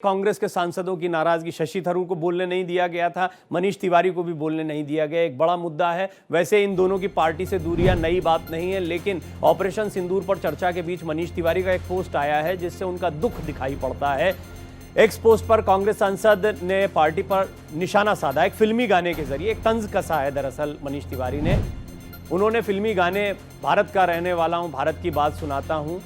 कांग्रेस के सांसदों की नाराजगी, शशि थरूर को बोलने नहीं दिया गया था, मनीष तिवारी को भी बोलने नहीं दिया गया, एक बड़ा मुद्दा है। वैसे इन दोनों की पार्टी से दूरियां नई बात नहीं है, लेकिन ऑपरेशन सिंदूर पर चर्चा के बीच मनीष तिवारी का एक पोस्ट आया है जिससे उनका दुख दिखाई पड़ता है। एक्स पोस्ट पर कांग्रेस सांसद ने पार्टी पर निशाना साधा, एक फिल्मी गाने के जरिए एक तंज कसा है। दरअसल मनीष तिवारी ने उन्होंने फिल्मी गाने भारत का रहने वाला हूं, भारत की बात सुनाता हूं,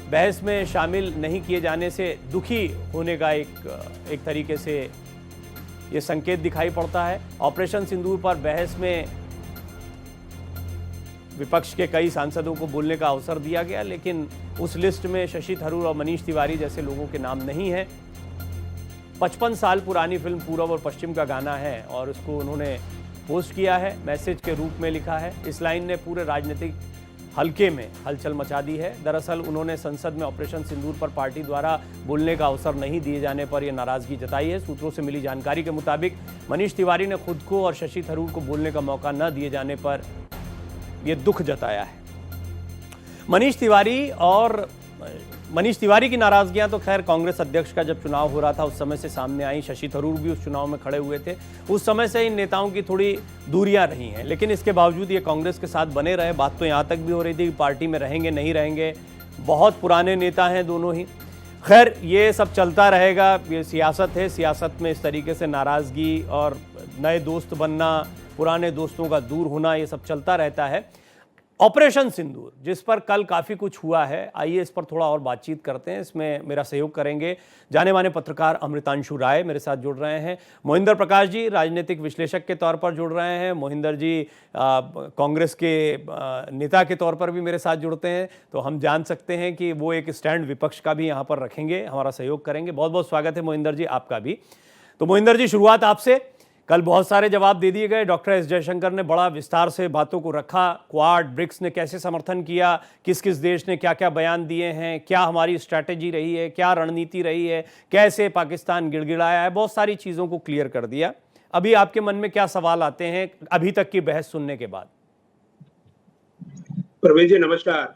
बहस में शामिल नहीं किए जाने से दुखी होने का एक तरीके से ये संकेत दिखाई पड़ता है। ऑपरेशन सिंदूर पर बहस में विपक्ष के कई सांसदों को बोलने का अवसर दिया गया, लेकिन उस लिस्ट में शशि थरूर और मनीष तिवारी जैसे लोगों के नाम नहीं है। 55 साल पुरानी फिल्म पूरब और पश्चिम का गाना है और उसको उन्होंने पोस्ट किया है, मैसेज के रूप में लिखा है। इस लाइन ने पूरे राजनीतिक हल्के में हलचल मचा दी है। दरअसल उन्होंने संसद में ऑपरेशन सिंदूर पर पार्टी द्वारा बोलने का अवसर नहीं दिए जाने पर यह नाराजगी जताई है। सूत्रों से मिली जानकारी के मुताबिक मनीष तिवारी ने खुद को और शशि थरूर को बोलने का मौका न दिए जाने पर यह दुख जताया है। मनीष तिवारी की नाराजगियां तो खैर कांग्रेस अध्यक्ष का जब चुनाव हो रहा था उस समय से सामने आई। शशि थरूर भी उस चुनाव में खड़े हुए थे, उस समय से इन नेताओं की थोड़ी दूरियां रही हैं, लेकिन इसके बावजूद ये कांग्रेस के साथ बने रहे। बात तो यहां तक भी हो रही थी कि पार्टी में रहेंगे नहीं रहेंगे, बहुत पुराने नेता हैं दोनों ही। खैर ये सब चलता रहेगा, ये सियासत है, सियासत में इस तरीके से नाराजगी और नए दोस्त बनना, पुराने दोस्तों का दूर होना, ये सब चलता रहता है। ऑपरेशन सिंदूर जिस पर कल काफ़ी कुछ हुआ है, आइए इस पर थोड़ा और बातचीत करते हैं। इसमें मेरा सहयोग करेंगे जाने माने पत्रकार अमृतांशु राय मेरे साथ जुड़ रहे हैं, मोहिंदर प्रकाश जी राजनीतिक विश्लेषक के तौर पर जुड़ रहे हैं, मोहिंदर जी कांग्रेस के नेता के तौर पर भी मेरे साथ जुड़ते हैं, तो हम जान सकते हैं कि वो एक स्टैंड विपक्ष का भी यहाँ पर रखेंगे, हमारा सहयोग करेंगे। बहुत बहुत स्वागत है मोहिंदर जी आपका भी। तो मोहिंदर जी, शुरुआत आपसे। कल बहुत सारे जवाब दे दिए गए, डॉक्टर एस जयशंकर ने बड़ा विस्तार से बातों को रखा, क्वाड ब्रिक्स ने कैसे समर्थन किया, किस किस देश ने क्या क्या बयान दिए हैं, क्या हमारी स्ट्रैटेजी रही है, क्या रणनीति रही है, कैसे पाकिस्तान गिड़गिड़ाया है, बहुत सारी चीज़ों को क्लियर कर दिया। अभी आपके मन में क्या सवाल आते हैं अभी तक की बहस सुनने के बाद? प्रवीण जी नमस्कार।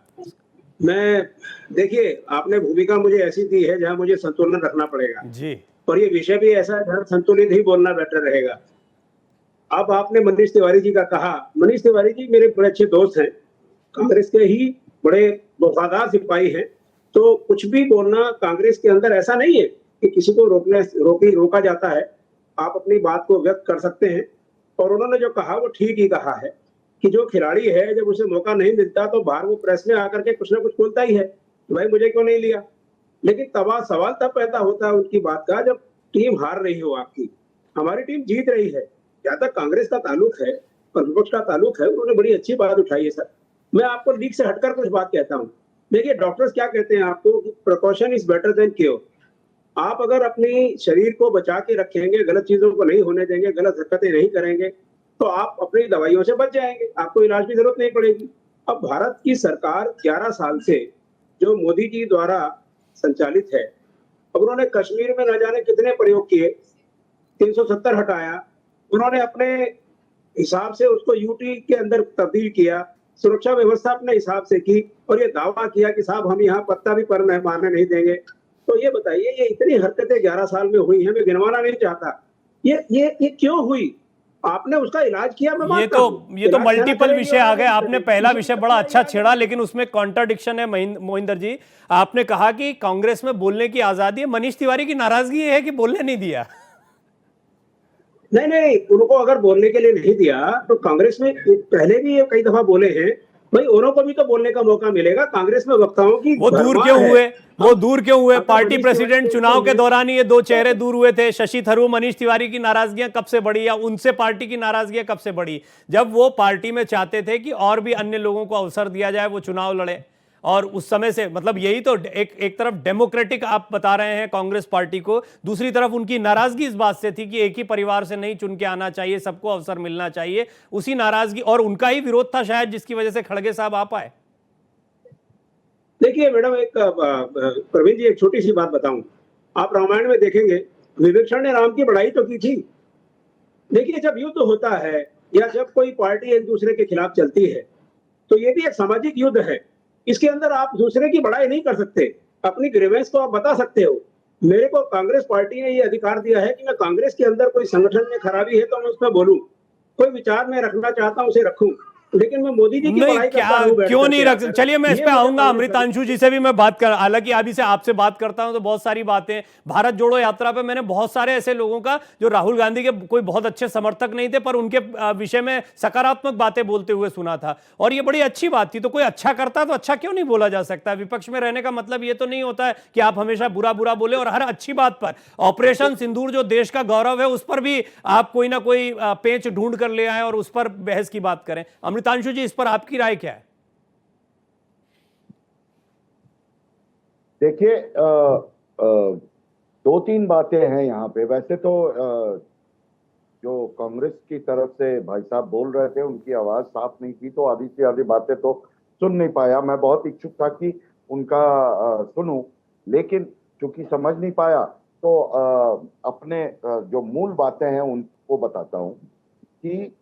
देखिए, आपने भूमिका मुझे ऐसी दी है जहां मुझे संतुलन रखना पड़ेगा जी, और ये विषय भी ऐसा है जहां संतुलित ही बोलना बेटर रहेगा। अब आपने मनीष तिवारी जी का कहा, मनीष तिवारी जी मेरे बड़े अच्छे दोस्त हैं, कांग्रेस के ही बड़े वफादार सिपाही हैं, तो कुछ भी बोलना कांग्रेस के अंदर ऐसा नहीं है कि किसी को रोका जाता है। आप अपनी बात को व्यक्त कर सकते हैं और उन्होंने जो कहा वो ठीक ही कहा है कि जो खिलाड़ी है जब उसे मौका नहीं मिलता तो बाहर वो प्रेस में आकर के कुछ ना कुछ बोलता ही है, भाई मुझे क्यों नहीं लिया। लेकिन सवाल तब पैदा होता है उनकी बात का जब टीम हार रही हो आपकी। हमारी टीम जीत रही है, जहां तक कांग्रेस का ताल्लुक है और विपक्ष का ताल्लुक है, उन्होंने बड़ी अच्छी बात उठाई है सर। मैं आपको लीग से हटकर कुछ बात कहता हूँ। देखिए, डॉक्टर्स क्या कहते हैं आपको, precaution is better than cure. आप अगर अपनी शरीर को बचा के रखेंगे, गलत चीजों को नहीं होने देंगे, गलत हरकतें नहीं करेंगे, तो आप अपनी दवाइयों से बच जाएंगे, आपको इलाज की जरूरत नहीं पड़ेगी। अब भारत की सरकार 11 साल से जो मोदी जी द्वारा संचालित है, अब उन्होंने कश्मीर में न जाने कितने प्रयोग किए, 370 हटाया, उन्होंने अपने हिसाब से उसको यूटी के अंदर तब्दील किया, सुरक्षा व्यवस्था अपने हिसाब से की और ये दावा किया कि साहब हम यहाँ पत्ता भी पर मारने नहीं देंगे। तो ये बताइए, ये इतनी हरकतें 11 साल में हुई हैं, मैं गिनवाना नहीं चाहता, ये क्यों हुई? आपने उसका इलाज किया। ये तो मल्टीपल विषय आ गए। आपने पहला विषय बड़ा अच्छा छेड़ा, लेकिन उसमें कॉन्ट्राडिक्शन है मोहिंदर जी। आपने कहा कि कांग्रेस में बोलने की आजादी है, मनीष तिवारी की नाराजगी है कि बोलने नहीं दिया। नहीं, उनको अगर बोलने के लिए नहीं दिया तो कांग्रेस में पहले भी ये कई दफा बोले हैं, भाई उन्हों को भी तो बोलने का मौका मिलेगा। कांग्रेस में वक्ताओं की वो दूर क्यों हुए? पार्टी प्रेसिडेंट चुनाव के दौरान ये दो चेहरे दूर हुए थे। शशि थरूर मनीष तिवारी की नाराजगियां कब से बढ़ी, या उनसे पार्टी की नाराजगियां कब से बढ़ी? जब वो पार्टी में चाहते थे कि और भी अन्य लोगों को अवसर दिया जाए, वो चुनाव लड़े, और उस समय से मतलब यही तो एक तरफ डेमोक्रेटिक आप बता रहे हैं कांग्रेस पार्टी को, दूसरी तरफ उनकी नाराजगी इस बात से थी कि एक ही परिवार से नहीं चुन के आना चाहिए, सबको अवसर मिलना चाहिए। उसी नाराजगी और उनका ही विरोध था शायद जिसकी वजह से खड़गे साहब आ पाए। देखिए मैडम, प्रवीण जी एक छोटी सी बात बताऊं, आप रामायण में देखेंगे विभीषण ने राम की बड़ाई तो की थी। देखिए, जब युद्ध होता है या जब कोई पार्टी एक दूसरे के खिलाफ चलती है तो ये भी एक सामाजिक युद्ध है। इसके अंदर आप दूसरे की बड़ाई नहीं कर सकते, अपनी ग्रीवेंस को आप बता सकते हो, मेरे को कांग्रेस पार्टी ने ये अधिकार दिया है कि मैं कांग्रेस के अंदर कोई संगठन में खराबी है तो मैं उसमें बोलूं, कोई विचार मैं रखना चाहता हूं उसे रखूं, लेकिन मैं मोदी जी की नहीं, बड़ाई क्या करता रहूं बैठ क्यों नहीं करके रख, आकर, चलिए मैं इस ये पे मुझे आऊंगा। कांग्रेस अमृतांशु जी से भी मैं बात कर, हालांकि अभी से आपसे बात करता हूं तो बहुत सारी बातें, भारत जोड़ो यात्रा पे मैंने बहुत सारे ऐसे लोगों का जो राहुल गांधी के कोई बहुत अच्छे समर्थक नहीं थे पर उनके विषय में सकारात्मक बातें बोलते हुए सुना था, और ये बड़ी अच्छी बात थी। तो कोई अच्छा करता तो अच्छा क्यों नहीं बोला जा सकता? विपक्ष में रहने का मतलब ये तो नहीं होता है कि आप हमेशा बुरा बुरा बोले, और हर अच्छी बात पर, ऑपरेशन सिंदूर जो देश का गौरव है उस पर भी आप कोई ना कोई पेंच ढूंढ कर ले आए और उस पर बहस की बात करें। अमृतांशु जी, इस पर आपकी राय क्या है? देखिए, दो तीन बातें हैं यहाँ पे। वैसे तो जो कांग्रेस की तरफ से भाई साहब बोल रहे थे उनकी आवाज साफ नहीं थी, तो आधी से आधी बातें तो सुन नहीं पाया। मैं बहुत इच्छुक था कि उनका सुनूं, लेकिन चूंकि समझ नहीं पाया तो अपने जो मूल बातें हैं उनको बताता हूं कि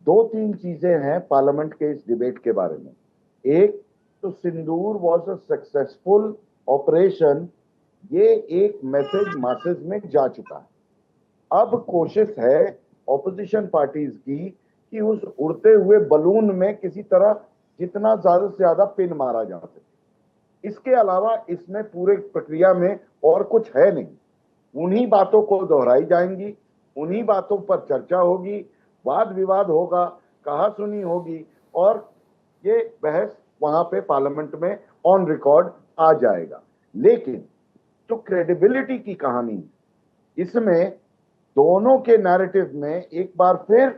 दो तीन चीजें हैं पार्लियामेंट के इस डिबेट के बारे में। एक तो सिंदूर वॉज अ सक्सेसफुल ऑपरेशन, ये एक मैसेज मासेस में जा चुका है। अब कोशिश है ऑपोजिशन पार्टीज की कि उस उड़ते हुए बलून में किसी तरह जितना ज्यादा से ज्यादा पिन मारा जा सके। इसके अलावा इसमें पूरे प्रक्रिया में और कुछ है नहीं। उन्हीं बातों को दोहराई जाएंगी, उन्हीं बातों पर चर्चा होगी, वाद विवाद होगा, कहा सुनी होगी, और ये बहस वहां पे पार्लियामेंट में ऑन रिकॉर्ड आ जाएगा। लेकिन जो क्रेडिबिलिटी की कहानी है, इसमें दोनों के नैरेटिव में एक बार फिर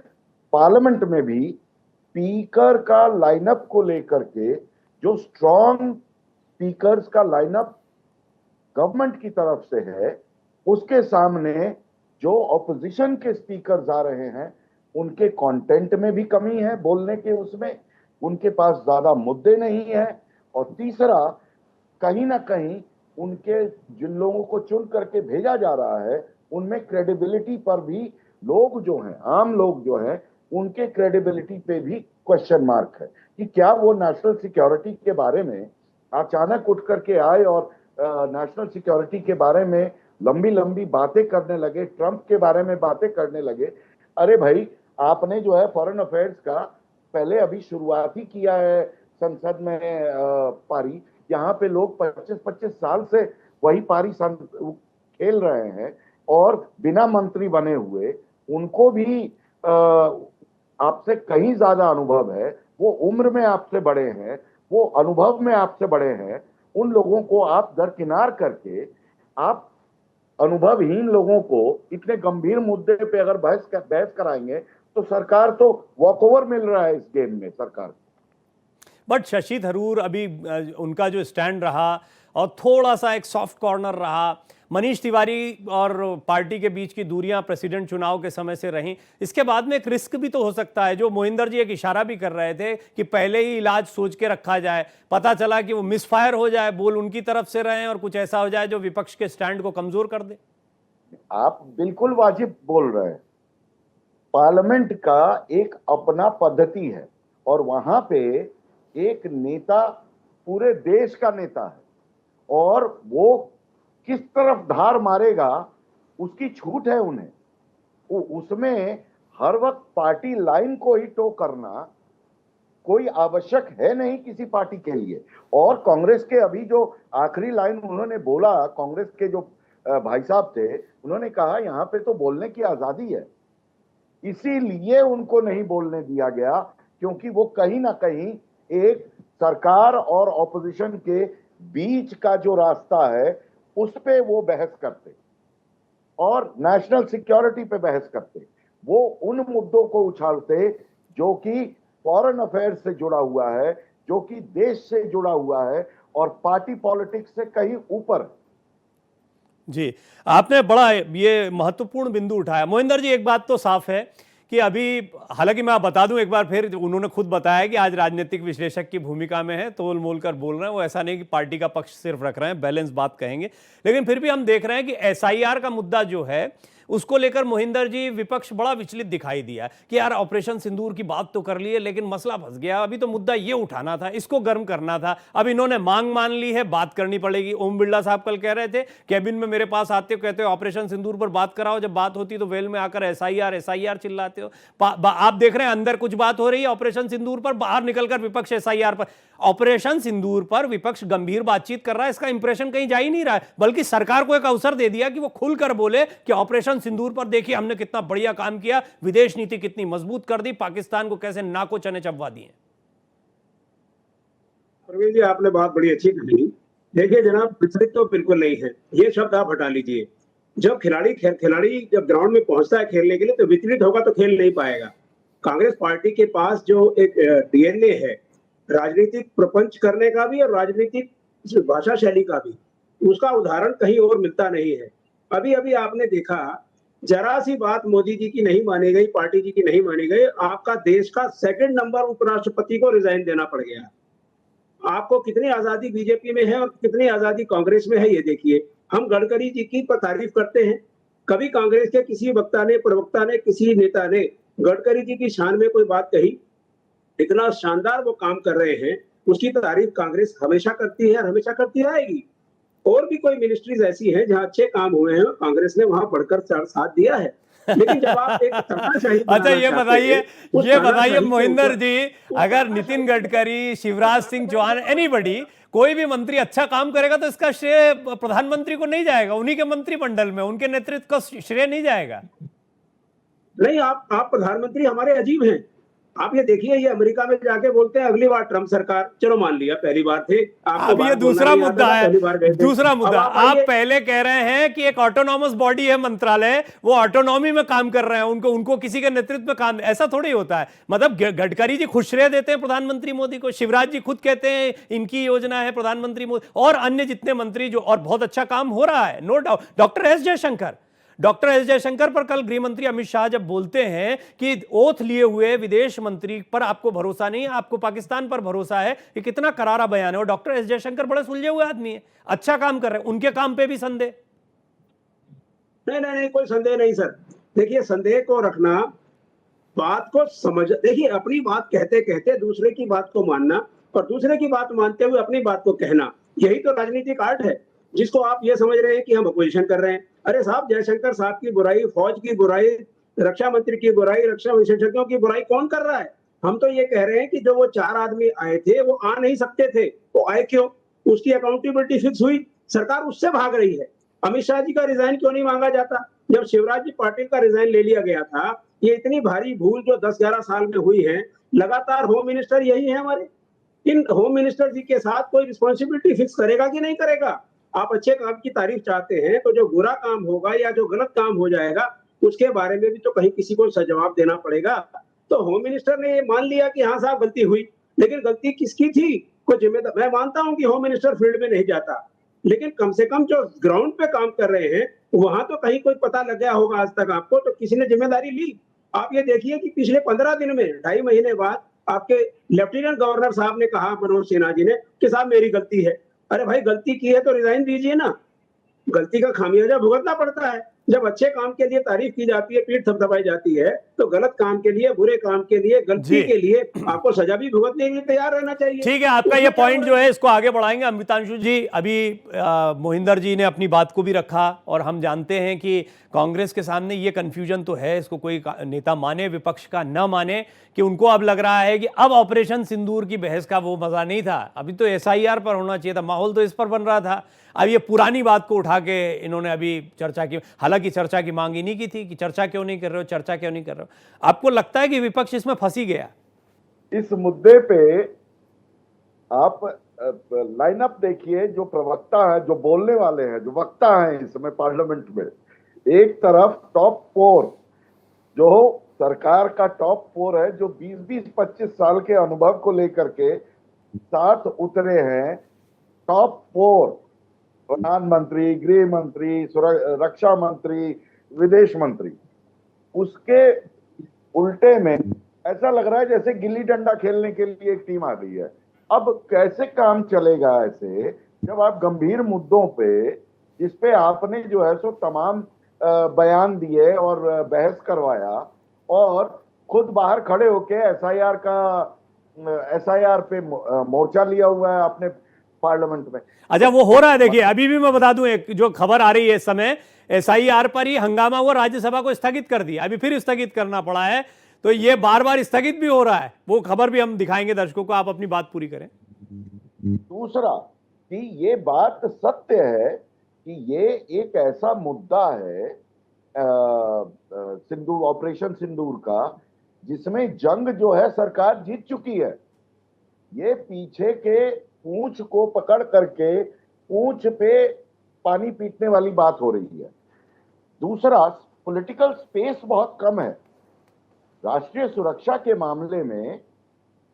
पार्लियामेंट में भी स्पीकर का लाइनअप को लेकर के, जो स्ट्रॉन्ग स्पीकर्स का लाइनअप गवर्नमेंट की तरफ से है, उसके सामने जो ऑपोजिशन के स्पीकर्स आ रहे हैं उनके कंटेंट में भी कमी है, बोलने के उसमें उनके पास ज्यादा मुद्दे नहीं है, और तीसरा कहीं ना कहीं उनके जिन लोगों को चुन करके भेजा जा रहा है उनमें क्रेडिबिलिटी पर भी लोग जो हैं, आम लोग जो हैं, उनके क्रेडिबिलिटी पे भी क्वेश्चन मार्क है कि क्या वो नेशनल सिक्योरिटी के बारे में अचानक उठ करके आए और नेशनल सिक्योरिटी के बारे में लंबी लंबी बातें करने लगे, ट्रंप के बारे में बातें करने लगे। अरे भाई, आपने जो है फॉरेन अफेयर्स का पहले अभी शुरुआत ही किया है संसद में पारी। यहाँ पे लोग 25-25 साल से वही पारी खेल रहे हैं और बिना मंत्री बने हुए उनको भी आपसे कहीं ज्यादा अनुभव है। वो उम्र में आपसे बड़े हैं, वो अनुभव में आपसे बड़े हैं। उन लोगों को आप दरकिनार करके आप अनुभवहीन लोगों को इतने गंभीर मुद्दे पे अगर बहस कराएंगे तो सरकार तो वॉकओवर मिल रहा है इस गेम में सरकार। बट शशि थरूर अभी उनका जो स्टैंड रहा और थोड़ा सा एक सॉफ्ट कॉर्नर रहा, मनीष तिवारी और पार्टी के बीच की दूरियां प्रेसिडेंट चुनाव के समय से रहीं, इसके बाद में एक रिस्क भी तो हो सकता है, जो मोहिंदर जी एक इशारा भी कर रहे थे कि पहले ही इलाज सोच के रखा जाए। पता चला कि वो मिसफायर हो जाए, बोल उनकी तरफ से रहे और कुछ ऐसा हो जाए जो विपक्ष के स्टैंड को कमजोर कर दे। आप बिल्कुल वाजिब बोल रहे हैं। पार्लियामेंट का एक अपना पद्धति है और वहां पे एक नेता पूरे देश का नेता है और वो किस तरफ धार मारेगा उसकी छूट है उन्हें। उसमें हर वक्त पार्टी लाइन को ही टो करना कोई आवश्यक है नहीं किसी पार्टी के लिए। और कांग्रेस के अभी जो आखिरी लाइन उन्होंने बोला, कांग्रेस के जो भाई साहब थे, उन्होंने कहा यहाँ पे तो बोलने की आजादी है, इसीलिए उनको नहीं बोलने दिया गया क्योंकि वो कहीं ना कहीं एक सरकार और ऑपोजिशन के बीच का जो रास्ता है उस पे वो बहस करते और नेशनल सिक्योरिटी पे बहस करते। वो उन मुद्दों को उछालते जो कि फॉरेन अफेयर्स से जुड़ा हुआ है, जो कि देश से जुड़ा हुआ है और पार्टी पॉलिटिक्स से कहीं ऊपर। जी, आपने बड़ा ये महत्वपूर्ण बिंदु उठाया। मोहिंदर जी, एक बात तो साफ है कि अभी, हालांकि मैं बता दूं एक बार फिर, उन्होंने खुद बताया कि आज राजनीतिक विश्लेषक की भूमिका में है, तोल मोल कर बोल रहे हैं। वो ऐसा नहीं कि पार्टी का पक्ष सिर्फ रख रहे हैं, बैलेंस बात कहेंगे। लेकिन फिर भी हम देख रहे हैं कि एसआईआर का मुद्दा जो है उसको लेकर मोहिंदर जी विपक्ष बड़ा विचलित दिखाई दिया कि यार ऑपरेशन सिंदूर की बात तो कर ली है लेकिन मसला फंस गया, अभी तो मुद्दा ये उठाना था, इसको गर्म करना था। अब इन्होंने मांग मान ली है, बात करनी पड़ेगी। ओम बिरला साहब कल कह रहे थे कैबिन में, मेरे पास आते हो कहते हो ऑपरेशन सिंदूर पर बात कराओ, जब बात होती तो वेल में आकर एसआईआर एसआईआर चिल्लाते हो। आप देख रहे हैं अंदर कुछ बात हो रही है ऑपरेशन सिंदूर पर, बाहर निकलकर विपक्ष एसआईआर पर। ऑपरेशन सिंदूर पर विपक्ष गंभीर बातचीत कर रहा है, इसका इंप्रेशन कहीं जा ही नहीं रहा है, बल्कि सरकार को एक अवसर दे दिया कि वो खुलकर बोले कि ऑपरेशन सिंदूर पर देखिए हमने कितना बढ़िया काम किया, विदेश नीति कितनी मजबूत कर दी, पाकिस्तान को कैसे नाको चने चबवा दिए। प्रवीण जी, आपने बात बड़ी अच्छी कही। देखिए जनाब, विचलित तो बिल्कुल नहीं है, ये शब्द आप हटा लीजिए। जब खिलाड़ी जब ग्राउंड में पहुंचता है खेलने के लिए तो विचलित होगा तो खेल नहीं पाएगा। कांग्रेस पार्टी के पास जो एक डीएनए है राजनीतिक प्रपंच करने का भी और राजनीतिक भाषा शैली का भी, उसका उदाहरण कहीं और मिलता नहीं है। अभी अभी आपने देखा, जरा सी बात मोदी जी की नहीं मानी गई, पार्टी जी की नहीं मानी गई, आपका देश का सेकंड नंबर उपराष्ट्रपति को रिजाइन देना पड़ गया। आपको कितनी आजादी बीजेपी में है और कितनी आजादी कांग्रेस में है, ये देखिए। हम गडकरी जी की तारीफ करते हैं, कभी कांग्रेस के किसी वक्ता ने, प्रवक्ता ने, किसी नेता ने गडकरी जी की शान में कोई बात कही? इतना शानदार वो काम कर रहे हैं, उसकी तारीफ कांग्रेस हमेशा करती है और हमेशा करती रहेगी। और भी कोई मिनिस्ट्रीज ऐसी हैं जहां अच्छे काम हुए हैं, कांग्रेस ने वहां बढ़कर साथ दिया है। लेकिन जब आप एक तानाशाही अच्छा ये बताइए मोहिंदर जी, अगर नितिन गडकरी, शिवराज सिंह चौहान, एनीबडी, कोई भी मंत्री अच्छा काम करेगा तो इसका श्रेय प्रधानमंत्री को नहीं जाएगा, उन्हीं के मंत्रिमंडल में उनके नेतृत्व का श्रेय नहीं जाएगा? नहीं, आप प्रधानमंत्री हमारे अजीब हैं। आप ये देखिए, ये अमेरिका में जाके बोलते हैं अगली बार ट्रम्प सरकार, चलो मान लिया पहली बार थे। अब ये दूसरा मुद्दा है, दूसरा मुद्दा। आप पहले कह रहे हैं कि एक ऑटोनॉमस बॉडी है मंत्रालय, वो ऑटोनॉमी में काम कर रहे हैं, उनको किसी के नेतृत्व में काम, ऐसा थोड़ी होता है। मतलब गडकरी जी खुद श्रेय देते हैं प्रधानमंत्री मोदी को, शिवराज जी खुद कहते हैं इनकी योजना है प्रधानमंत्री मोदी, और अन्य जितने मंत्री जो, और बहुत अच्छा काम हो रहा है, no doubt. Doctor S Jaishankar पर कल गृह मंत्री अमित शाह जब बोलते हैं कि ओथ लिए हुए विदेश मंत्री पर आपको भरोसा नहीं है, आपको पाकिस्तान पर भरोसा है, ये कितना करारा बयान है। और डॉक्टर एस जयशंकर बड़े सुलझे हुए आदमी है, अच्छा काम कर रहे हैं, उनके काम पे भी संदेह? नहीं, कोई संदेह नहीं सर। देखिए, संदेह को रखना, बात को समझ, देखिए अपनी बात कहते कहते दूसरे की बात को मानना और दूसरे की बात मानते हुए अपनी बात को कहना, यही तो राजनीतिक आर्ट है, जिसको आप ये समझ रहे हैं कि हम अपोजिशन कर रहे हैं। अरे साहब, जयशंकर साहब की बुराई, फौज की बुराई, रक्षा मंत्री की बुराई, रक्षा विशेषज्ञों की बुराई कौन कर रहा है? हम तो ये कह रहे हैं कि जो वो 4 आदमी आए थे वो आ नहीं सकते थे, वो आए क्यों? उसकी अकाउंटेबिलिटी फिक्स हुई, सरकार उससे भाग रही है। अमित शाह जी का रिजाइन क्यों नहीं मांगा जाता? जब शिवराज जी पाटिल का रिजाइन ले लिया गया था, ये इतनी भारी भूल जो 10-11 साल में हुई है, लगातार होम मिनिस्टर यही है हमारे। इन होम मिनिस्टर जी के साथ कोई रिस्पॉन्सिबिलिटी फिक्स करेगा कि नहीं करेगा? आप अच्छे काम की तारीफ चाहते हैं तो जो बुरा काम होगा या जो गलत काम हो जाएगा उसके बारे में भी तो कहीं किसी को जवाब देना पड़ेगा। तो होम मिनिस्टर ने ये मान लिया कि हाँ साहब गलती हुई, लेकिन गलती किसकी थी? कोई जिम्मेदार, मैं मानता हूं कि होम मिनिस्टर फील्ड में नहीं जाता, लेकिन कम से कम जो ग्राउंड पे काम कर रहे हैं वहां तो कहीं कोई पता लग गया होगा आज तक आपको, तो किसी ने जिम्मेदारी ली? आप ये देखिए कि पिछले 15 दिन में, 2.5 महीने बाद आपके लेफ्टिनेंट गवर्नर साहब ने कहा, मनोज सिन्हा जी ने, कि साहब मेरी गलती है। अरे भाई, गलती की है तो रिजाइन दीजिए ना, गलती का खामियाजा भुगतना पड़ता है। जब अच्छे काम के लिए तारीफ की जाती है, पीठ थपथपाई जाती है, तो गलत काम के लिए, बुरे काम के लिए, गलती के लिए आपको सजा भी भुगतने के लिए तैयार रहना चाहिए। ठीक है, आपका ये पॉइंट जो है इसको आगे बढ़ाएंगे। अमृतांशु जी, अभी मोहिंदर जी ने अपनी बात को भी रखा और हम जानते हैं कि कांग्रेस के सामने ये कंफ्यूजन तो है, इसको कोई नेता माने विपक्ष का न माने, कि उनको अब लग रहा है कि अब ऑपरेशन सिंदूर की बहस का वो मजा नहीं था, अभी तो एसआईआर पर होना चाहिए था, माहौल तो इस पर बन रहा था। अब ये पुरानी बात को उठा के इन्होंने अभी चर्चा की, हालांकि चर्चा की मांग ही नहीं की थी कि चर्चा क्यों नहीं कर रहे हो, चर्चा क्यों नहीं कर रहे हो। आपको लगता है कि विपक्ष इसमें फंसी गया? इस मुद्दे पे आप लाइनअप देखिए, जो प्रवक्ता है, जो बोलने वाले हैं, जो वक्ता हैं इस समय पार्लियामेंट में, एक तरफ टॉप 4 जो सरकार का टॉप 4 है, जो 20-25 साल के अनुभव को लेकर के साथ उतरे हैं, टॉप 4 प्रधानमंत्री, गृह मंत्री, रक्षा मंत्री, विदेश मंत्री, उसके उल्टे में ऐसा लग रहा है जैसे गिल्ली डंडा खेलने के लिए एक टीम आ गई है। अब कैसे काम चलेगा ऐसे, जब आप गंभीर मुद्दों पे, जिसपे आपने जो है सो तमाम बयान दिए और बहस करवाया और खुद बाहर खड़े होके एसआईआर पे मोर्चा लिया हुआ है अपने पार्लियामेंट में। अच्छा, वो हो रहा है। देखिए, अभी भी मैं बता दूं, एक जो खबर आ रही है इस समय, एसआईआर पर ही हंगामा हुआ, राज्यसभा को स्थगित कर दिया, अभी फिर स्थगित करना पड़ा है। तो ये बार बार स्थगित भी हो रहा है। वो खबर भी हम दिखाएंगे दर्शकों को, आप अपनी बात पूरी करें। दूसरा कि ये बात सत्य है कि ये एक ऐसा मुद्दा है सिंदूर, ऑपरेशन सिंदूर का, जिसमें जंग जो है सरकार जीत चुकी है। ये पीछे के पूंछ को पकड़ करके पूंछ पे पानी पीटने वाली बात हो रही है। दूसरा, पॉलिटिकल स्पेस बहुत कम है। राष्ट्रीय सुरक्षा के मामले में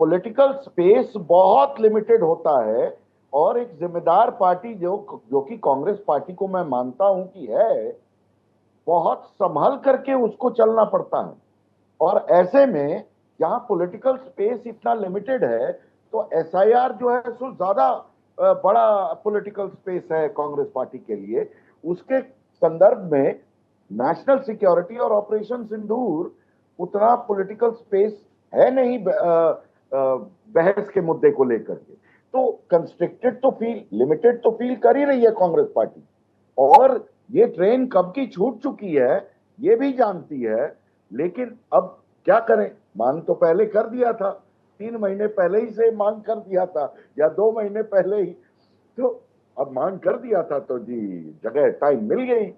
पॉलिटिकल स्पेस बहुत लिमिटेड होता है और एक जिम्मेदार पार्टी जो कि कांग्रेस पार्टी को मैं मानता हूं कि है, बहुत संभल करके उसको चलना पड़ता है। और ऐसे में जहां पॉलिटिकल स्पेस इतना लिमिटेड है तो एसआईआर जो है सो ज्यादा बड़ा पॉलिटिकल स्पेस है कांग्रेस पार्टी के लिए। उसके संदर्भ में नेशनल सिक्योरिटी और ऑपरेशन सिंदूर उतना पॉलिटिकल स्पेस है नहीं बहस के मुद्दे को लेकर के। तो कंस्ट्रिक्टेड तो फील, लिमिटेड तो फील कर ही रही है कांग्रेस पार्टी। और ये ट्रेन कब की छूट चुकी है ये भी जानती है। लेकिन अब क्या करें, मांग तो पहले कर दिया था, 3 महीने पहले ही से मांग कर दिया था या 2 महीने पहले ही। तो अब मांग कर दिया था तो जी जगह टाइम मिल गई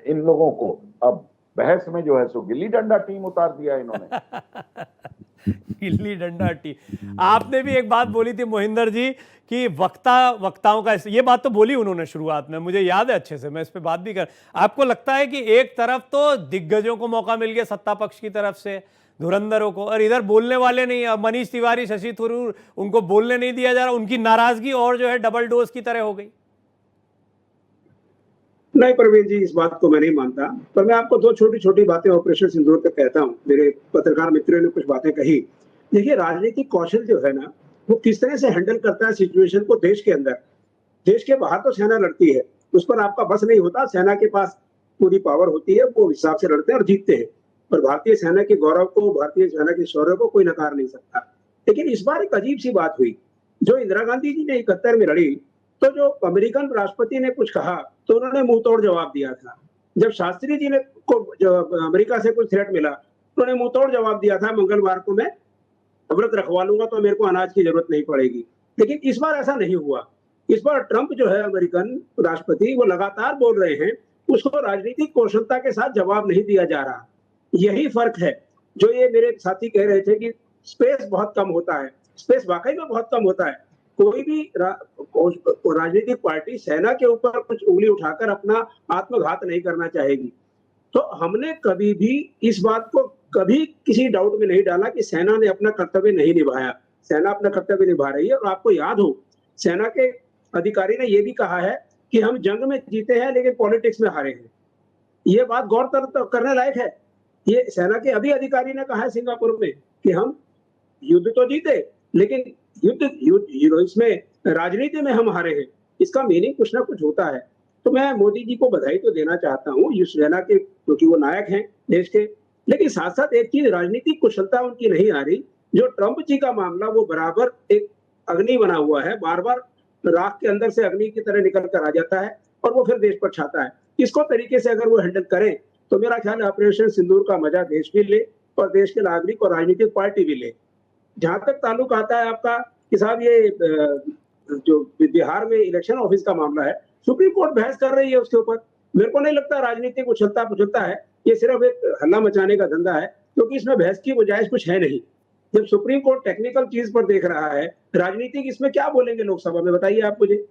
इन लोगों को। अब बहस में जो है सो गिल्ली डंडा टीम उतार दिया इन्होंने। गिल्ली डंडा टीम। आपने भी एक बात बोली थी मोहिंदर जी कि वक्ताओं का, ये बात तो बोली उन्होंने शुरुआत में, मुझे याद है अच्छे से, मैं इस पे बात भी कर। आपको लगता है कि एक तरफ तो दिग्गजों को मौका मिल गया सत्ता पक्ष की तरफ से, धुरंधरों को, और इधर बोलने वाले नहीं, मनीष तिवारी, शशि थरूर, उनको बोलने नहीं दिया जा रहा, उनकी नाराजगी और जो है डबल डोज की तरह हो गई। नहीं प्रवीण जी, इस बात को मैं नहीं मानता, पर मैं आपको 2 छोटी छोटी बातें ऑपरेशन सिंदूर पे कहता हूं। मेरे पत्रकार मित्रों ने कुछ बातें कही। देखिए, राजनीतिक कौशल जो है ना, वो किस तरह से हैंडल करता है सिचुएशन को देश के अंदर। देश के बाहर तो सेना लड़ती है, उस पर आपका बस नहीं होता, सेना के पास पूरी पावर होती है, वो हिसाब से लड़ते हैं और जीतते हैं। और भारतीय सेना के गौरव को, भारतीय सेना के शौर्य को कोई नकार नहीं सकता। लेकिन इस बार एक अजीब सी बात हुई। जो इंदिरा गांधी जी ने 71 में लड़ी, तो जो अमेरिकन राष्ट्रपति ने कुछ कहा तो उन्होंने मुंह तोड़ जवाब दिया था। जब शास्त्री जी ने को अमेरिका से कुछ थ्रेट मिला, उन्होंने मुंह तोड़ जवाब दिया था, मंगलवार को मैं व्रत रखवा लूंगा तो मेरे को अनाज की जरूरत नहीं पड़ेगी। लेकिन इस बार ऐसा नहीं हुआ। इस बार ट्रंप जो है अमेरिकन राष्ट्रपति, वो लगातार बोल रहे हैं, उसको राजनीतिक कौशलता के साथ जवाब नहीं दिया जा रहा। यही फर्क है जो ये मेरे साथी कह रहे थे कि स्पेस बहुत कम होता है। स्पेस वाकई में बहुत कम होता है। कोई भी राजनीतिक पार्टी सेना के ऊपर कुछ उंगली उठाकर अपना आत्मघात नहीं करना चाहेगी। तो हमने कभी भी इस बात को कभी किसी डाउट में नहीं डाला कि सेना ने अपना कर्तव्य नहीं निभाया। सेना अपना कर्तव्य निभा रही है। और आपको याद हो, सेना के अधिकारी ने यह भी कहा है कि हम जंग में जीते हैं लेकिन पॉलिटिक्स में हारे हैं। ये बात गौर करने लायक है। ये सेना के अभी अधिकारी ने कहा है सिंगापुर में कि हम युद्ध तो जीते लेकिन युद्ध इसमें राजनीति में हम हारे हैं। इसका मीनिंग कुछ ना कुछ होता है। तो मैं मोदी जी को बधाई तो देना चाहता हूँ सेना के, क्योंकि वो नायक हैं देश के। लेकिन साथ साथ एक चीज, राजनीतिक कुशलता उनकी नहीं आ रही। जो ट्रंप जी का मामला, वो बराबर एक अग्नि बना हुआ है, बार बार राख के अंदर से अग्नि की तरह निकल कर आ जाता है और वो फिर देश पर छाता है। इसको तरीके से अगर वो हैंडल करें तो मेरा ख्याल है ऑपरेशन सिंदूर का मजा देश भी ले और देश के नागरिक और राजनीतिक पार्टी भी ले। जहां तक ताल्लुक आता है आपका कि साहब ये जो बिहार में इलेक्शन ऑफिस का मामला है, सुप्रीम कोर्ट बहस कर रही है उसके ऊपर। मेरे को नहीं लगता राजनीतिक उछलता पुछलता है, ये सिर्फ एक हल्ला मचाने का धंधा है, क्योंकि इसमें बहस की गुंजाइश कुछ है नहीं। जब सुप्रीम कोर्ट टेक्निकल चीज पर देख रहा है, राजनीतिक इसमें क्या बोलेंगे लोकसभा में, बताइए आप मुझे।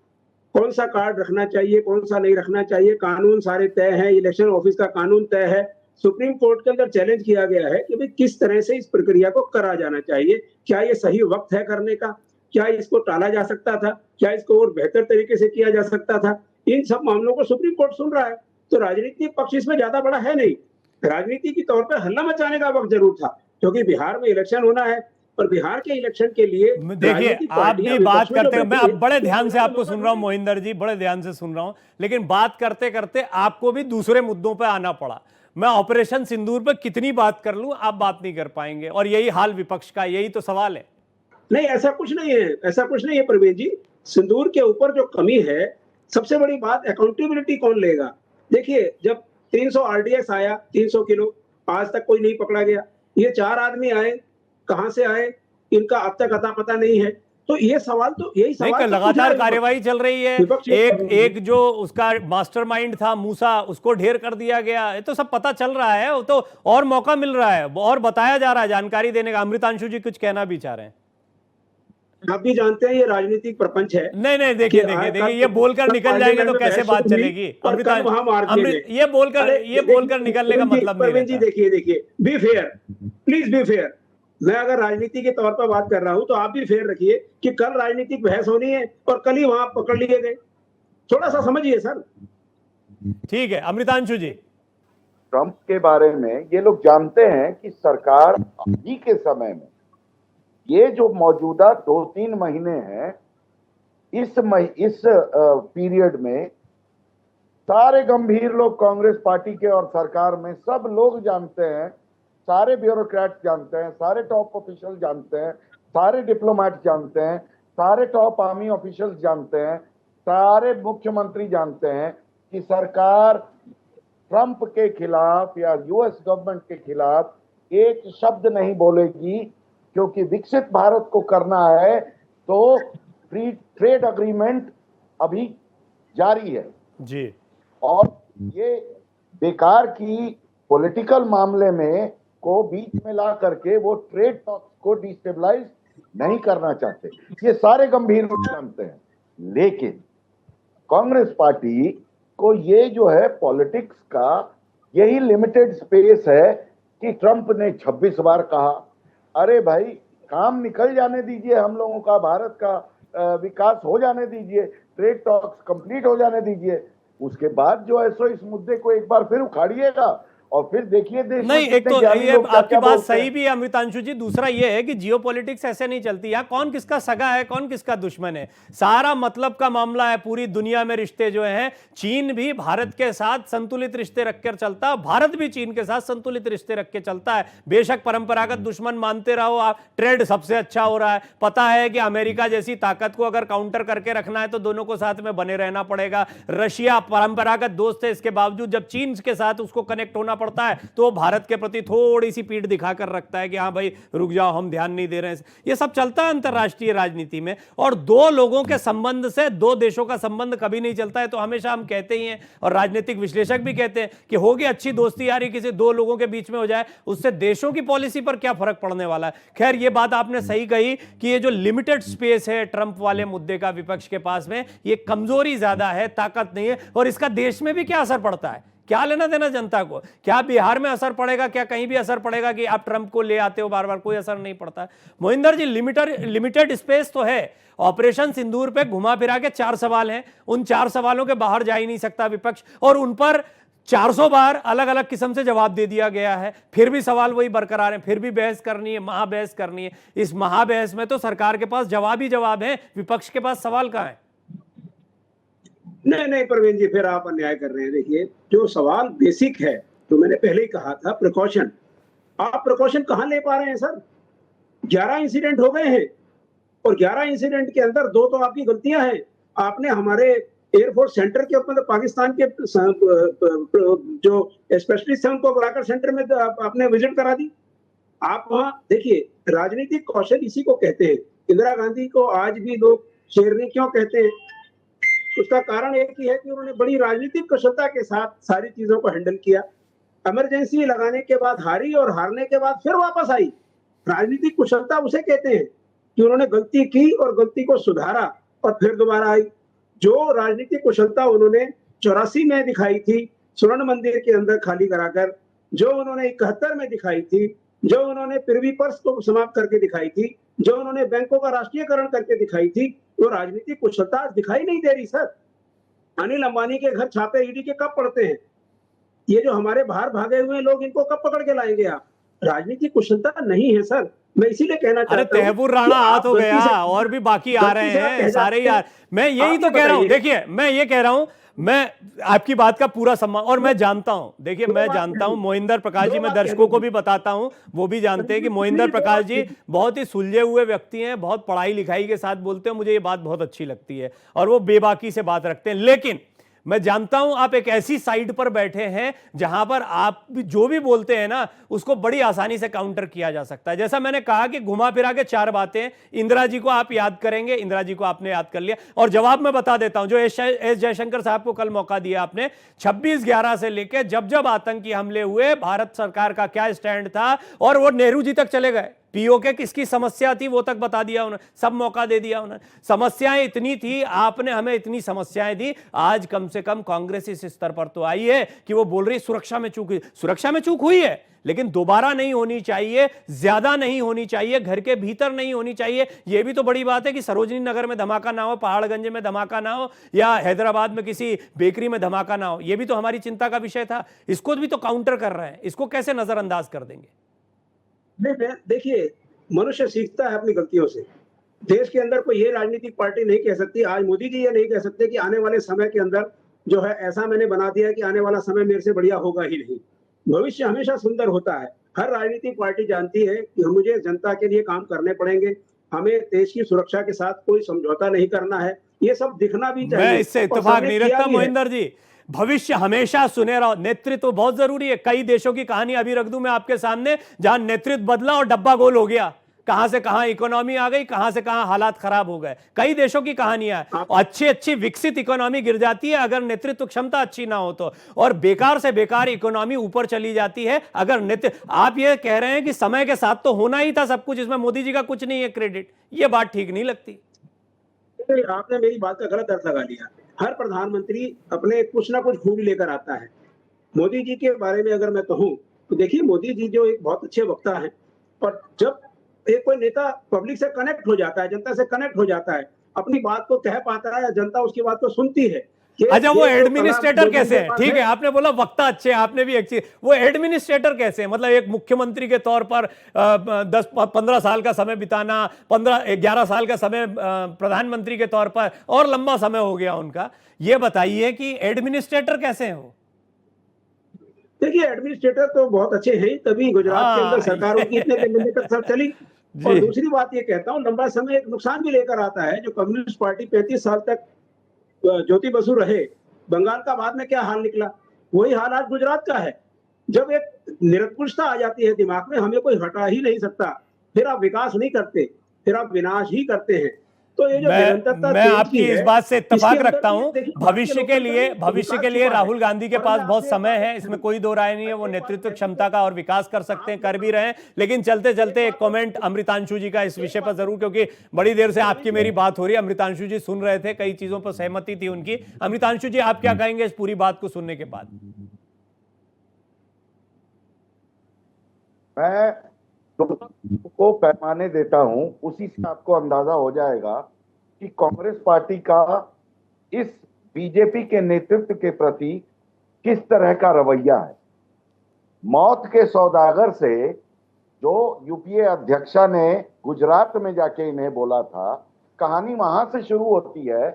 कौन सा कार्ड रखना चाहिए, कौन सा नहीं रखना चाहिए, कानून सारे तय है, इलेक्शन ऑफिस का कानून तय है। सुप्रीम कोर्ट के अंदर चैलेंज किया गया है कि भाई किस तरह से इस प्रक्रिया को करा जाना चाहिए, क्या ये सही वक्त है करने का, क्या इसको टाला जा सकता था, क्या इसको और बेहतर तरीके से किया जा सकता था। इन सब मामलों को सुप्रीम कोर्ट सुन रहा है। तो राजनीतिक पक्ष इसमें ज्यादा बड़ा है नहीं। राजनीति के तौर पर हल्ला मचाने का वक्त जरूर था, क्योंकि बिहार में इलेक्शन होना है, और बिहार के इलेक्शन के लिए देखिए, राजनीतिक आप पार्टियां भी बात विपक्ष में जो करते हैं, मैं बैठी अब हैं, बड़े ध्यान से वो आपको मौका सुन रहा हूं देंगे। मोहिंदर जी, बड़े ध्यान से सुन रहा हूं, लेकिन बात करते करते आपको भी दूसरे मुद्दों पे आना पड़ा। मैं ऑपरेशन सिंदूर पे कितनी बात कर लूं, आप बात नहीं कर पाएंगे, और यही हाल विपक्ष का, यही तो सवाल है। नहीं, ऐसा कुछ नहीं है, ऐसा कुछ नहीं है प्रवीण जी। सिंदूर के ऊपर जो कमी है, सबसे बड़ी बात अकाउंटेबिलिटी कौन लेगा। देखिए, जब 300 आरडीएक्स आया, 300 किलो, आज तक कोई नहीं पकड़ा गया। ये 4 आदमी आए, कहां से आए, इनका अब तक अता पता नहीं है। तो ये सवाल तो यही नहीं, सवाल तो पूछा लगातार है कार्यवाही चल रही है। विपक्ष एक ने। एक जो उसका मास्टरमाइंड था मूसा, उसको ढेर कर दिया गया, ये तो सब पता चल रहा है। वो तो और मौका मिल रहा है और बताया जा रहा है, जानकारी देने का। अमृतांशु जी कुछ कहना भी चाह रहे हैं। आप भी जानते हैं ये राजनीतिक प्रपंच है। नहीं नहीं, देखिए कि देखिए आज देखिए, कल ये बोलकर निकल जाएंगे पार्लियामेंट तो में कैसे बहस बात हुई चलेगी। और कल वहां मारदिए अमृत, गए। ये बोलकर निकलने का मतलब नहीं प्रवीण जी रहता। देखिए देखिए, be fair, please be fair. मैं अगर राजनीति के तौर पर बात कर रहा हूं तो आप भी फेयर रखिए कि कल राजनीतिक बहस होनी है और कल ही वहां पकड़ लिए गए। थोड़ा सा समझिए सर। ठीक है अमृतांशु जी। ट्रंप के बारे में ये लोग जानते हैं कि सरकार अभी के समय में ये जो मौजूदा 2-3 महीने हैं, इस पीरियड में सारे गंभीर लोग कांग्रेस पार्टी के और सरकार में सब लोग जानते हैं, सारे ब्यूरोक्रेट जानते हैं, सारे टॉप ऑफिशियल जानते हैं, सारे डिप्लोमेट जानते हैं, सारे टॉप आर्मी ऑफिशियल्स जानते हैं, सारे मुख्यमंत्री जानते हैं कि सरकार ट्रंप के खिलाफ या यूएस गवर्नमेंट के खिलाफ एक शब्द नहीं बोलेगी, क्योंकि विकसित भारत को करना है तो फ्री ट्रेड अग्रीमेंट अभी जारी है जी। और ये बेकार की पॉलिटिकल मामले में को बीच में ला करके वो ट्रेड टॉक्स को डिस्टेबलाइज नहीं करना चाहते। ये सारे गंभीर लोग जानते हैं, लेकिन कांग्रेस पार्टी को ये जो है पॉलिटिक्स का यही लिमिटेड स्पेस है कि ट्रंप ने 26 बार कहा, अरे भाई काम निकल जाने दीजिए, हम लोगों का भारत का विकास हो जाने दीजिए, ट्रेड टॉक्स कंप्लीट हो जाने दीजिए, उसके बाद जो है सो इस मुद्दे को एक बार फिर उखाड़िएगा और फिर देखिए नहीं, एक तो ये आपकी बात सही भी है अमृतांशु जी। दूसरा ये है कि जियोपॉलिटिक्स ऐसे नहीं चलती। यहाँ कौन किसका सगा है, कौन किसका दुश्मन है, सारा मतलब का मामला है। पूरी दुनिया में रिश्ते जो हैं, चीन भी भारत के साथ संतुलित रिश्ते रखकर चलता है, भारत भी चीन के साथ संतुलित रिश्ते रख के चलता है। बेशक परंपरागत दुश्मन मानते रहो आप, ट्रेड सबसे अच्छा हो रहा है। पता है कि अमेरिका जैसी ताकत को अगर काउंटर करके रखना है तो दोनों को साथ में बने रहना पड़ेगा। रशिया परंपरागत दोस्त है, इसके बावजूद जब चीन के साथ उसको कनेक्ट होना पड़ता है तो भारत के प्रति थोड़ी सी पीठ दिखाकर रखता है कि हाँ भाई रुक जाओ, हम ध्यान नहीं दे रहे हैं। ये सब चलता है अंतरराष्ट्रीय राजनीति में। और दो लोगों के संबंध से दो देशों का संबंध कभी नहीं चलता है, तो हमेशा हम कहते ही हैं और राजनीतिक विश्लेषक भी कहते हैं कि होगी अच्छी दोस्ती यारी किसी दो लोगों के बीच में हो जाए, उससे देशों की पॉलिसी पर क्या फर्क पड़ने वाला है। खैर, ये बात आपने सही कही कि ये जो लिमिटेड स्पेस है ट्रंप वाले मुद्दे का विपक्ष के पास में, ये कमजोरी ज्यादा है, ताकत नहीं है। और इसका देश में भी क्या असर पड़ता है, क्या लेना देना जनता को। क्या बिहार में असर पड़ेगा, क्या कहीं भी असर पड़ेगा कि आप ट्रंप को ले आते हो बार बार, कोई असर नहीं पड़ता है। मोहिंदर जी, लिमिटेड स्पेस तो है। ऑपरेशन सिंदूर पे घुमा फिरा के 4 सवाल हैं, उन 4 सवालों के बाहर जा ही नहीं सकता विपक्ष, और उन पर 400 बार अलग अलग किस्म से जवाब दे दिया गया है, फिर भी सवाल वही बरकरार है, फिर भी बहस करनी है, महाबहस करनी है। इस महाबहस में तो सरकार के पास जवाब ही जवाब है, विपक्ष के पास सवाल कहां है। नहीं नहीं प्रवीण जी, फिर आप अन्याय कर रहे हैं। देखिए, जो सवाल बेसिक है, तो मैंने पहले ही कहा था, प्रिकॉशन। आप प्रिकॉशन कहां ले पा रहे हैं सर। 11 इंसिडेंट हो गए हैं और 11 इंसिडेंट के अंदर 2 तो आपकी गलतियां हैं। आपने हमारे एयरफोर्स सेंटर के ऊपर पाकिस्तान के जो स्पेशलिस्ट हैं उनको बुलाकर सेंटर में आपने विजिट करा दी। आप वहां देखिए, राजनीतिक कौशल इसी को कहते हैं। इंदिरा गांधी को आज भी लोग शेरनी क्यों कहते हैं, उसका कारण एक ही है कि उन्होंने बड़ी राजनीतिक कुशलता के साथ सारी चीजों को हैंडल किया। इमरजेंसी लगाने के बाद हारी और हारने के बाद फिर वापस आई। राजनीतिक कुशलता उसे कहते हैं कि उन्होंने गलती की और गलती को सुधारा और फिर दोबारा आई। जो राजनीतिक कुशलता उन्होंने 84 में दिखाई थी स्वर्ण मंदिर के अंदर खाली कराकर, जो उन्होंने 71 में दिखाई थी, जो उन्होंने पृथ्वी पर्स को समाप्त करके दिखाई थी, जो उन्होंने बैंकों का राष्ट्रीयकरण करके दिखाई थी, वो राजनीतिक कुशलता दिखाई नहीं दे रही सर। अनिल अंबानी के घर छापे ईडी के कब पड़ते हैं। ये जो हमारे बाहर भागे हुए लोग, इनको कब पकड़ के लाएंगे आप। राजनीतिक कुशलता नहीं है सर। मैं इसीलिए कहना अरे चाहता हूं तहबूर कि राणा आ आप तो गलती गया से और भी बाकी आ रहे गलती से आप हैं, कह सारे जाते यार। हैं। मैं यही आप तो ये कह रहा हूं, बताइए, देखिए मैं ये कह रहा हूं, मैं आपकी बात का पूरा सम्मान, और मैं जानता हूं, देखिए दो मैं बात कह जानता हूं दीजिए, मोहिंदर प्रकाश जी, दो मैं बात कह दर्शकों को दीजिए, भी बताता हूं, वो भी जानते हैं कि मोहिंदर प्लीज दो प्रकाश बात जी कह बहुत ही सुलझे हुए व्यक्ति हैं, बहुत पढ़ाई लिखाई के साथ बोलते हैं, मुझे ये बात बहुत अच्छी लगती है, और वो बेबाकी से बात रखते हैं। लेकिन मैं जानता हूं आप एक ऐसी साइड पर बैठे हैं जहां पर आप जो भी बोलते हैं ना, उसको बड़ी आसानी से काउंटर किया जा सकता है। जैसा मैंने कहा कि घुमा फिरा के चार बातें, इंदिरा जी को आप याद करेंगे, इंदिरा जी को आपने याद कर लिया, और जवाब मैं बता देता हूं, जो एस जयशंकर साहब को कल मौका दिया आपने, 26/11 से लेकर जब जब आतंकी हमले हुए, भारत सरकार का क्या स्टैंड था, और वो नेहरू जी तक चले गए, पीओके किसकी समस्या थी वो तक बता दिया उन्होंने, सब मौका दे दिया उन्होंने। समस्याएं इतनी थी, आपने हमें इतनी समस्याएं दी, आज कम से कम कांग्रेस इस स्तर पर तो आई है कि वो बोल रही सुरक्षा में चूक हुई। सुरक्षा में चूक हुई है, लेकिन दोबारा नहीं होनी चाहिए, ज्यादा नहीं होनी चाहिए, घर के भीतर नहीं होनी चाहिए। यह भी तो बड़ी बात है कि सरोजनी नगर में धमाका ना हो, पहाड़गंज में धमाका ना हो, या हैदराबाद में किसी बेकरी में धमाका ना हो। यह भी तो हमारी चिंता का विषय था, इसको भी तो काउंटर कर रहे हैं, इसको कैसे नजरअंदाज कर देंगे? नहीं, देखिए, मनुष्य सीखता है अपनी गलतियों से। देश के अंदर कोई ये राजनीतिक पार्टी नहीं कह सकती, आज मोदी जी ये नहीं कह सकते कि आने वाले समय के अंदर जो है ऐसा मैंने बना दिया कि आने वाला समय मेरे से बढ़िया होगा ही नहीं। भविष्य हमेशा सुंदर होता है। हर राजनीतिक पार्टी जानती है कि मुझे जनता के लिए काम करने पड़ेंगे, हमें देश की सुरक्षा के साथ कोई समझौता नहीं करना है, ये सब दिखना भी चाहिए। मैं इससे और इत्तेफाक सबने नहीं किया रखता भी है। मोहिंदर जी, भविष्य हमेशा सुनहरा, नेतृत्व बहुत जरूरी है। कई देशों की कहानी अभी रख दूं मैं आपके सामने, जहां नेतृत्व बदला और डब्बा गोल हो गया, कहां से कहां इकोनॉमी आ गई, कहां से कहां हालात खराब हो गए। कई देशों की कहानियां हैं। अच्छी अच्छी विकसित इकोनॉमी गिर जाती है अगर नेतृत्व क्षमता अच्छी ना हो तो, और बेकार से बेकार इकोनॉमी ऊपर चली जाती है अगर नेतृत्व। आप ये कह रहे हैं कि समय के साथ तो होना ही था सब कुछ, इसमें मोदी जी का कुछ नहीं है क्रेडिट, ये बात ठीक नहीं लगती। आपने मेरी बात का गलत अर्थ लगा लिया। हर प्रधानमंत्री अपने कुछ ना कुछ खूबी लेकर आता है। मोदी जी के बारे में अगर मैं कहूं तो देखिए, मोदी जी जो एक बहुत अच्छे वक्ता हैं, और जब एक कोई नेता पब्लिक से कनेक्ट हो जाता है, जनता से कनेक्ट हो जाता है, अपनी बात को कह पाता है, जनता उसकी बात को सुनती है। अच्छा, वो ये जो कला एडमिनिस्ट्रेटर मोदी जी कैसे के है? पास ठीक है, आपने बोला वक्ता अच्छे, आपने भी एक चीज, वो एडमिनिस्ट्रेटर कैसे है? मतलब एक मुख्यमंत्री के तौर पर 10-15 साल का समय बिताना, 15-11 साल का समय प्रधानमंत्री के तौर पर, और लंबा समय हो गया उनका। ये बताइए कि एडमिनिस्ट्रेटर कैसे हैं वो? देखिए, एडमिनिस्ट्रेटर तो बहुत अच्छे हैं, तभी गुजरात के अंदर हाँ सरकार उनकी इतने लंबे तक सब चली। और जी। दूसरी बात ये कहता हूँ, लंबा समय एक नुकसान भी लेकर आता है। जो कम्युनिस्ट पार्टी 35 साल तक ज्योति बसु रहे, बंगाल का बाद में क्या हाल निकला, वही हाल आज गुजरात का है। जब एक निरंकुशता आ जाती है दिमाग में, हमें कोई हटा ही नहीं सकता, फिर आप विकास नहीं करते, फिर आप विनाश ही करते हैं। तो ये जो निरंतरता मैं चेंज की आपकी इस है, बात से इसके इत्तेफाक अंदर रखता भी हूं। देखिए, भारतीय भविष्य लोकतंत्र के में लिए विकास राहुल छुपा है। गांधी के और पास मैं बहुत आपसे एक समय बात है, कहता इसमें हूं, कोई दो राय नहीं है, वो नेतृत्व क्षमता का और विकास कर सकते हैं, कर भी रहे हैं। लेकिन चलते चलते एक कमेंट अमृतांशु जी का इस विषय पर जरूर, क्योंकि बड़ी देर से आपकी मेरी बात हो रही है, अमृतांशु जी सुन रहे थे, कई चीजों पर सहमति थी उनकी। अमृतांशु जी, आप क्या कहेंगे इस पूरी बात को सुनने के बाद? मैं दोनों को पैमाने देता हूं, उसी से आपको अंदाजा हो जाएगा कि कांग्रेस पार्टी का इस बीजेपी के नेतृत्व के प्रति किस तरह का रवैया है। मौत के सौदागर से जो यूपीए अध्यक्षा ने गुजरात में जाके इन्हें बोला था, कहानी वहां से शुरू होती है।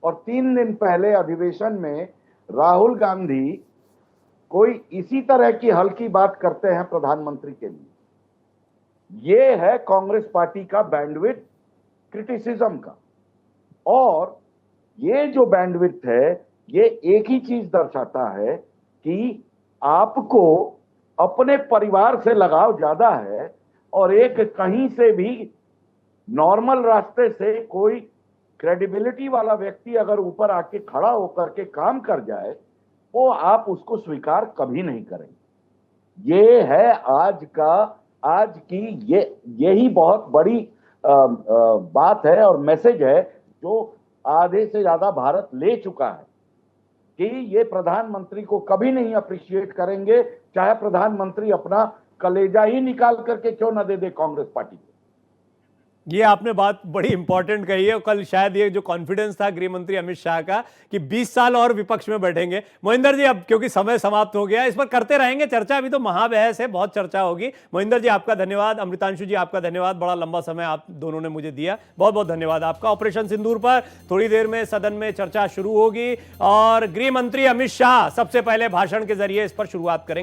और 3 दिन पहले अधिवेशन में राहुल गांधी कोई इसी तरह की हल्की बात करते हैं प्रधानमंत्री के लिए। ये है कांग्रेस पार्टी का बैंडविड्थ क्रिटिसिज्म का। और ये जो बैंडविड्थ है, ये एक ही चीज दर्शाता है कि आपको अपने परिवार से लगाव ज्यादा है, और एक कहीं से भी नॉर्मल रास्ते से कोई क्रेडिबिलिटी वाला व्यक्ति अगर ऊपर आके खड़ा होकर के काम कर जाए, वो आप उसको स्वीकार कभी नहीं करेंगे। ये है आज की यही बहुत बड़ी बात है और मैसेज है जो आधे से ज्यादा भारत ले चुका है, कि ये प्रधानमंत्री को कभी नहीं अप्रिशिएट करेंगे, चाहे प्रधानमंत्री अपना कलेजा ही निकाल करके क्यों ना दे दे कांग्रेस पार्टी को। ये आपने बात बड़ी इंपॉर्टेंट कही है। कल शायद ये जो कॉन्फिडेंस था गृह मंत्री अमित शाह का कि 20 साल और विपक्ष में बैठेंगे। मोहिंदर जी, अब क्योंकि समय समाप्त हो गया, इस पर करते रहेंगे चर्चा, अभी तो महाबहस है, बहुत चर्चा होगी। मोहिंदर जी आपका धन्यवाद, अमृतांशु जी आपका धन्यवाद, बड़ा लंबा समय आप दोनों ने मुझे दिया, बहुत बहुत धन्यवाद आपका। ऑपरेशन सिंदूर पर थोड़ी देर में सदन में चर्चा शुरू होगी और गृह मंत्री अमित शाह सबसे पहले भाषण के जरिए इस पर शुरुआत करेंगे।